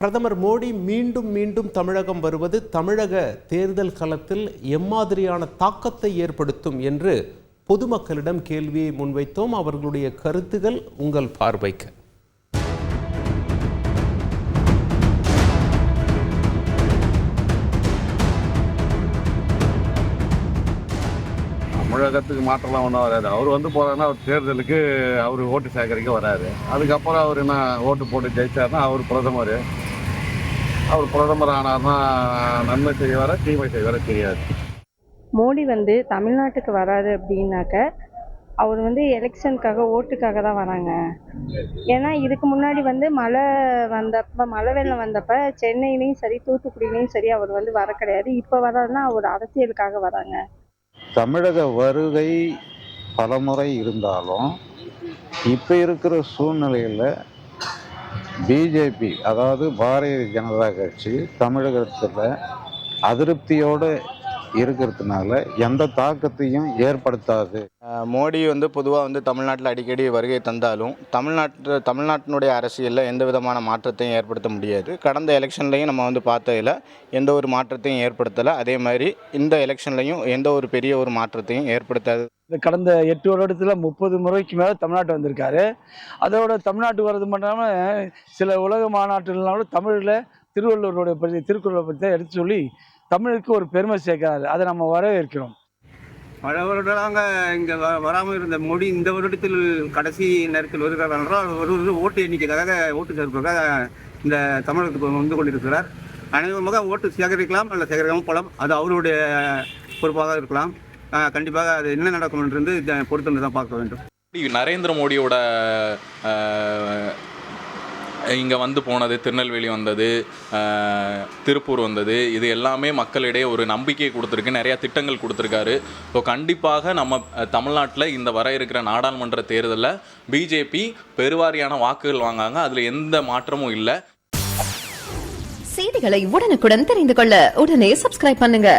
பிரதமர் மோடி மீண்டும் மீண்டும் தமிழகம் வருவது தமிழக தேர்தல் களத்தில் எம்மாதிரியான தாக்கத்தை ஏற்படுத்தும் என்று பொதுமக்களிடம் கேள்வியை முன்வைத்தோம். அவர்களுடைய கருத்துகள் உங்கள் பார்வைக்கு. தமிழகத்துக்கு மாற்றலாம் ஒன்றும் வராது. அவர் வந்து போறாருன்னா அவர் தேர்தலுக்கு அவர் ஓட்டு சேகரிக்க வராது. அதுக்கப்புறம் அவர் என்ன ஓட்டு போட்டு ஜெயிச்சாருன்னா அவர் பிரதமர் ஆனார்னா நன்மை செய்வார தீமை செய்வார தெரியாது. மோடி வந்து தமிழ்நாட்டுக்கு வராது அப்படின்னாக்க அவர் வந்து எலெக்ஷனுக்காக ஓட்டுக்காக தான் வராங்க. ஏன்னா இதுக்கு முன்னாடி வந்து மழை வெள்ளம் வந்தப்ப சென்னையிலையும் சரி தூத்துக்குடியிலையும் சரி அவர் வந்து வர கிடையாது. இப்போ வராதுன்னா அவர் அரசியலுக்காக வராங்க. தமிழக வருகை பலமுறை இருந்தாலும் இப்போ இருக்கிற சூழ்நிலையில் பிஜேபி அதாவது பாரதிய ஜனதா கட்சி தமிழகத்தில் அதிருப்தியோடு இருக்கிறதுனால எந்த தாக்கத்தையும் ஏற்படுத்தாது. மோடி வந்து பொதுவாக வந்து தமிழ்நாட்டில் அடிக்கடி வருகை தந்தாலும் தமிழ்நாட்டினுடைய அரசியலில் எந்த விதமான மாற்றத்தையும் ஏற்படுத்த முடியாது. கடந்த எலெக்ஷன்லையும் நம்ம வந்து பார்த்ததில் எந்த ஒரு மாற்றத்தையும் ஏற்படுத்தலை. அதே மாதிரி இந்த எலெக்ஷன்லையும் எந்த ஒரு பெரிய ஒரு மாற்றத்தையும் ஏற்படுத்தாது. கடந்த 8 வருடத்தில் 30 முறைக்கு மேலே தமிழ்நாட்டு வந்திருக்காரு. அதோட தமிழ்நாட்டுக்கு வர்றது மட்டும் சில உலக மாநாட்டுகள்னாலும் தமிழில் திருவள்ளுவருடைய பற்றி திருக்குறளை பற்றி தான் எடுத்து சொல்லி தமிழுக்கு ஒரு பெருமை சேர்க்கிறாரு. அதை நம்ம வரவேற்கிறோம். பல வருடங்களாக இங்கே வராமல் இருந்த மோடி இந்த வருடத்தில் கடைசி நேரத்தில் வருகிறார் என்றால் ஒரு ஓட்டு எண்ணிக்கைக்காக ஓட்டு சேர்ப்பதற்காக இந்த தமிழகத்துக்கு வந்து கொண்டிருக்கிறார். அனைவருமாக ஓட்டு சேகரிக்கலாம் அல்ல சேகரிக்காமல் போகலாம். அது அவருடைய பொறுப்பாக இருக்கலாம். கண்டிப்பாக அது என்ன நடக்கும் என்று பொறுத்து தான் பார்க்க வேண்டும். நரேந்திர மோடியோட இங்கே வந்து போனது, திருநெல்வேலி வந்தது, திருப்பூர் வந்தது, இது எல்லாமே மக்களிடையே ஒரு நம்பிக்கையை கொடுத்துருக்கு. நிறையா திட்டங்கள் கொடுத்துருக்காரு. ஸோ கண்டிப்பாக நம்ம தமிழ்நாட்டில் இந்த வர இருக்கிற நாடாளுமன்ற தேர்தலில் பிஜேபி பெருவாரியான வாக்குகள் வாங்காங்க. அதில் எந்த மாற்றமும் இல்லை. செய்திகளை உடனுக்குடன் தெரிந்து கொள்ள உடனே சப்ஸ்கிரைப் பண்ணுங்க.